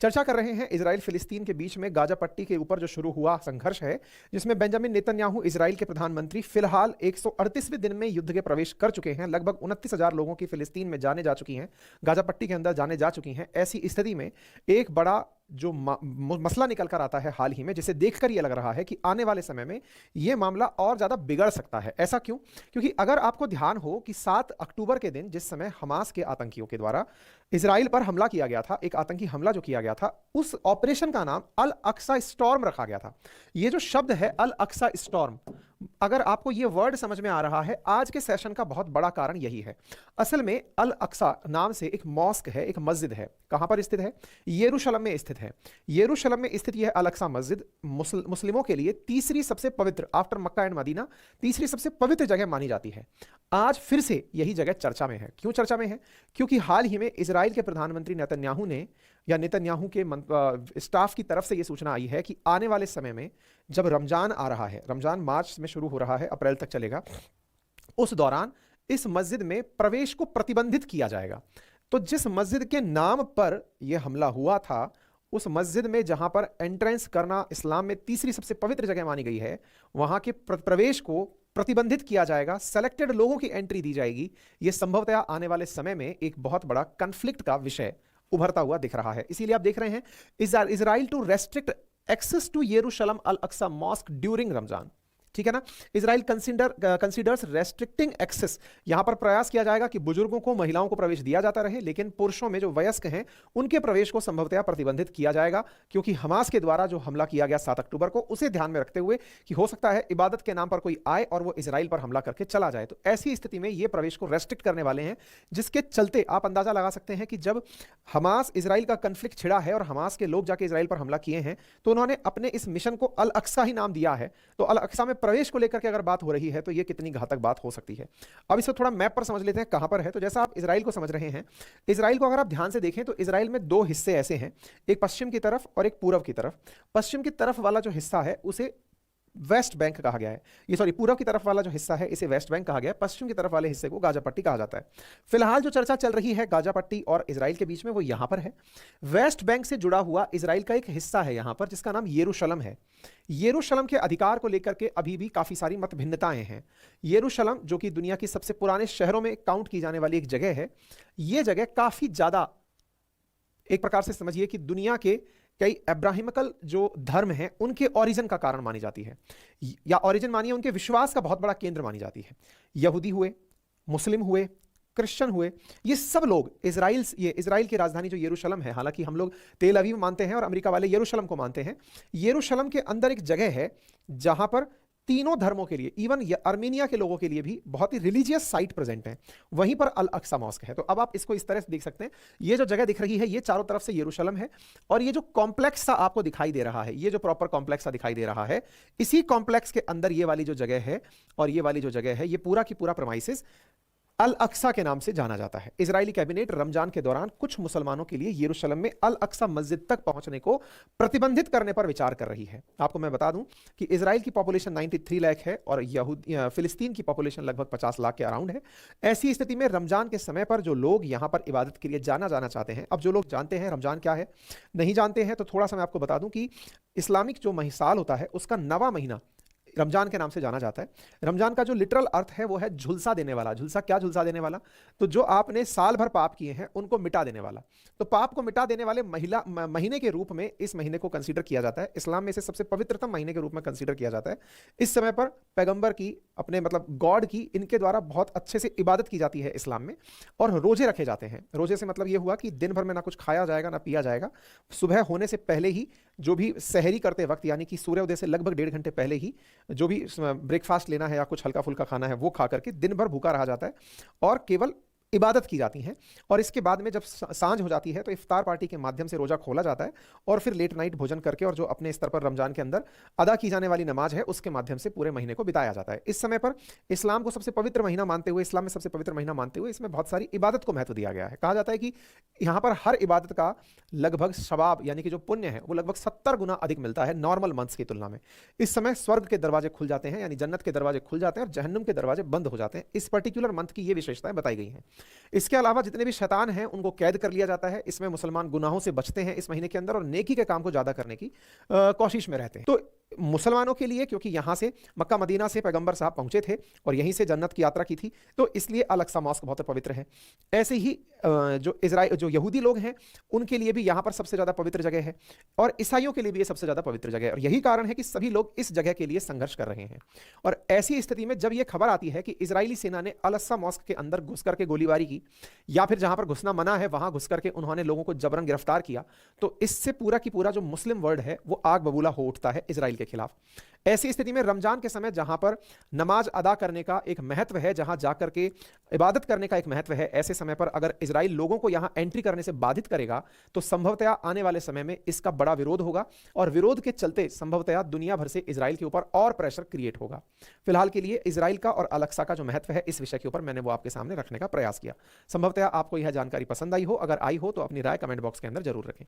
चर्चा कर रहे हैं इजराइल फिलिस्तीन के बीच में गाजा पट्टी के ऊपर जो शुरू हुआ संघर्ष है, जिसमें बेंजामिन नेतन्याहू इजराइल के प्रधानमंत्री फिलहाल 138वें दिन में युद्ध के प्रवेश कर चुके हैं। लगभग 29,000 लोगों की फिलिस्तीन में जाने जा चुकी हैं, गाजा पट्टी के अंदर जाने जा चुकी हैं। ऐसी स्थिति में एक बड़ा जो मसला निकल कर आता है हाल ही में, जिसे देखकर यह लग रहा है कि आने वाले समय में यह मामला और ज्यादा बिगड़ सकता है। ऐसा क्यों? क्योंकि अगर आपको ध्यान हो कि 7 अक्टूबर के दिन जिस समय हमास के आतंकियों के द्वारा इजराइल पर हमला किया गया था, एक आतंकी हमला जो किया गया था, उस ऑपरेशन का नाम अल अक्सा स्टॉर्म रखा गया था। यह जो शब्द है अल अक्सा स्टॉर्म, अगर आपको यह वर्ड समझ में आ रहा है, आज के सेशन का बहुत बड़ा कारण यही है। असल में अल अक्सा नाम से एक मॉस्क है, एक मस्जिद है। कहां पर स्थित है? यरूशलेम में स्थित है। यरूशलेम में स्थित यह अल अक्सा मस्जिद मुस्लिमों के लिए तीसरी सबसे पवित्र, आफ्टर मक्का एंड मदीना, तीसरी सबसे पवित्र जगह मानी जाती है। आज फिर से यही जगह चर्चा में है। क्यों चर्चा में है? क्योंकि हाल ही में इजराइल के प्रधानमंत्री नेतन्याहू ने, या नेतन्याहू के स्टाफ की तरफ से यह सूचना आई है कि आने वाले समय में जब रमजान आ रहा है, रमजान मार्च में शुरू हो रहा है, अप्रैल तक चलेगा, उस दौरान इस मस्जिद में प्रवेश को प्रतिबंधित किया जाएगा। तो जिस मस्जिद के नाम पर यह हमला हुआ था, उस मस्जिद में जहां पर एंट्रेंस करना इस्लाम में तीसरी सबसे पवित्र जगह मानी गई है, वहां के प्रवेश को प्रतिबंधित किया जाएगा, सेलेक्टेड लोगों की एंट्री दी जाएगी। यह संभवतः आने वाले समय में एक बहुत बड़ा कॉन्फ्लिक्ट का विषय उभरता हुआ दिख रहा है। इसीलिए आप देख रहे हैं Israel to restrict access to Jerusalem अल अक्सा मॉस्क ड्यूरिंग रमजान। ठीक है ना? Israel considers restricting access. यहां पर प्रयास किया जाएगा कि बुजुर्गों को, महिलाओं को प्रवेश दिया जाता रहे, लेकिन पुरुषों में जो वयस्क हैं उनके प्रवेश को संभवतः प्रतिबंधित किया जाएगा, क्योंकि हमास के द्वारा जो हमला किया गया 7 अक्टूबर को, उसे ध्यान में रखते हुए कि हो सकता है इबादत के नाम पर कोई आए और वो इजराइल पर हमला करके चला जाए। तो ऐसी स्थिति में ये प्रवेश को रेस्ट्रिक्ट करने वाले हैं, जिसके चलते आप अंदाजा लगा सकते हैं कि जब हमास इजराइल का कंफ्लिक्ट छिड़ा है और हमास के लोग जाके इजराइल पर हमला किए हैं, तो उन्होंने अपने इस मिशन को अल अक्सा ही नाम दिया है। तो अल अक्सा में प्रवेश को लेकर के अगर बात हो रही है तो यह कितनी घातक बात हो सकती है। अब इसको थोड़ा मैप पर समझ लेते हैं कहां पर है। तो जैसा आप इजराइल को समझ रहे हैं, इजराइल को अगर आप ध्यान से देखें तो इजराइल में 2 हिस्से ऐसे हैं, एक पश्चिम की तरफ और एक पूर्व की तरफ। पश्चिम की तरफ वाला जो हिस्सा है उसे वेस्ट बैंक कहा गया है। ये सॉरी, पूर्व की तरफ वाला जो हिस्सा है इसे वेस्ट बैंक कहा गया है, पश्चिम की तरफ वाले हिस्से को गाजा पट्टी कहा जाता है। फिलहाल जो चर्चा चल रही है गाजा पट्टी और इजराइल के बीच में, वो यहां पर है। वेस्ट बैंक से जुड़ा हुआ इजराइल का एक हिस्सा है यहां पर, जिसका नाम यरूशलेम है। यरूशलेम के अधिकार को लेकर के अभी भी काफी सारी मतभिन्नताएं हैं। यरूशलेम, जो कि दुनिया की सबसे पुराने शहरों में काउंट की जाने वाली एक जगह है, यह जगह काफी ज्यादा, एक प्रकार से समझिए कि दुनिया के कई अब्राहिमिकल जो धर्म हैं उनके ओरिजिन का कारण मानी जाती है, या ओरिजिन मानिए उनके विश्वास का बहुत बड़ा केंद्र मानी जाती है। यहूदी हुए, मुस्लिम हुए, क्रिश्चियन हुए, ये सब लोग इजराइल की राजधानी जो यरूशलेम है, हालांकि हम लोग तेल अवीव मानते हैं और अमेरिका वाले यरूशलेम को मानते हैं, यरूशलेम के अंदर एक जगह है जहां पर तीनों धर्मों के लिए, इवन अर्मेनिया के लोगों के लिए भी बहुत ही रिलीजियस साइट प्रेजेंट है। वहीं पर अल अक्सा मॉस्क है। तो अब आप इसको इस तरह से देख सकते हैं, ये जो जगह दिख रही है ये चारों तरफ से यरूशलेम है, और ये जो कॉम्प्लेक्स सा आपको दिखाई दे रहा है, ये जो प्रॉपर कॉम्प्लेक्स सा दिखाई दे रहा है, इसी कॉम्प्लेक्स के अंदर ये वाली जो जगह है और ये वाली जो जगह है, ये पूरा की पूरा प्रेमाइसेस अल अक्सा के नाम से जाना जाता है। इजरायली कैबिनेट रमजान के दौरान कुछ मुसलमानों के लिए यरूशलेम में अल अक्सा मस्जिद तक पहुंचने को प्रतिबंधित करने पर विचार कर रही है। आपको मैं बता दूं कि इजराइल की पॉपुलेशन 93 लाख है और फिलिस्तीन की पॉपुलेशन लगभग 50 लाख के अराउंड है। ऐसी स्थिति में रमजान के समय पर जो लोग यहां पर इबादत के लिए जाना चाहते हैं, अब जो लोग जानते हैं रमजान क्या है, नहीं जानते हैं तो थोड़ा सा मैं आपको बता दूं कि इस्लामिक जो साल होता है उसका 9वां महीना रमजान के नाम से जाना जाता है। रमजान का जो लिटरल अर्थ है वो है झुलसा देने वाला। झुलसा, क्या झुलसा देने वाला? तो जो आपने साल भर पाप किए हैं उनको मिटा देने वाला। तो पाप को मिटा देने वाले महीने के रूप में इस महीने को कंसीडर किया जाता है। इस्लाम में इसे सबसे पवित्रतम महीने के रूप में कंसीडर किया जाता है। इस समय पर पैगंबर की, अपने मतलब गॉड की, इनके द्वारा बहुत अच्छे से इबादत की जाती है इस्लाम में, और रोजे रखे जाते हैं। रोजे से मतलब ये हुआ कि दिन भर में ना कुछ खाया जाएगा ना पिया जाएगा। सुबह होने से पहले ही जो भी सहरी करते वक्त, यानी कि सूर्योदय से लगभग 1.5 घंटे पहले ही जो भी ब्रेकफास्ट लेना है या कुछ हल्का फुल्का खाना है वो खा करके दिन भर भूखा रहा जाता है और केवल इबादत की जाती है। और इसके बाद में जब सांझ हो जाती है तो इफ्तार पार्टी के माध्यम से रोजा खोला जाता है और फिर लेट नाइट भोजन करके और जो अपने स्तर पर रमजान के अंदर अदा की जाने वाली नमाज है उसके माध्यम से पूरे महीने को बिताया जाता है। इस समय पर इस्लाम को सबसे पवित्र महीना मानते हुए, इस्लाम में सबसे पवित्र महीना मानते हुए इसमें बहुत सारी इबादत को महत्व दिया गया है। कहा जाता है कि यहाँ पर हर इबादत का लगभग सवाब, यानी कि जो पुण्य है वो लगभग 70 गुना अधिक मिलता है नॉर्मल मंथ्स की तुलना में। इस समय स्वर्ग के दरवाजे खुल जाते हैं, यानी जन्नत के दरवाजे खुल जाते हैं और जहन्नुम के दरवाजे बंद हो जाते हैं। इस पर्टिकुलर मंथ की ये विशेषताएं बताई गई हैं। इसके अलावा जितने भी शैतान हैं उनको कैद कर लिया जाता है। इसमें मुसलमान गुनाहों से बचते हैं इस महीने के अंदर और नेकी के काम को ज्यादा करने की कोशिश में रहते हैं। तो मुसलमानों के लिए, क्योंकि यहां से मक्का मदीना से पैगंबर साहब पहुंचे थे और यहीं से जन्नत की यात्रा की थी, तो इसलिए अल अक्सा मॉस्क बहुत पवित्र है। ऐसे ही जो यहूदी लोग हैं उनके लिए भी यहां पर सबसे ज्यादा पवित्र जगह है और ईसाइयों के लिए भी ये सबसे ज्यादा पवित्र जगह है। और यही कारण है कि सभी लोग इस जगह के लिए संघर्ष कर रहे हैं। और ऐसी स्थिति में जब यह खबर आती है कि इजरायली सेना ने अल अक्सा मॉस्क के अंदर घुस करके गोलीबारी की, या फिर जहां पर घुसना मना है वहां घुस करके उन्होंने लोगों को जबरन गिरफ्तार किया, तो इससे पूरा की पूरा जो मुस्लिम वर्ल्ड है वो आग बबूला हो उठता है इजराइल के खिलाफ। ऐसी स्थिति में रमजान के समय जहां पर नमाज अदा करने का एक महत्व है, जहां जाकर के इबादत करने का एक महत्व है, ऐसे समय पर अगर इजराइल लोगों को यहां एंट्री करने से बाधित करेगा तो संभवतया आने वाले समय में इसका बड़ा विरोध होगा और विरोध के चलते संभवतया दुनिया भर से इजराइल के ऊपर और प्रेशर क्रिएट होगा। फिलहाल के लिए इजराइल का और अल अक्सा का जो महत्व है इस विषय के ऊपर मैंने वो आपके सामने रखने का प्रयास किया। संभवतया आपको यह जानकारी पसंद आई हो। अगर आई हो तो अपनी राय कमेंट बॉक्स के अंदर जरूर रखें।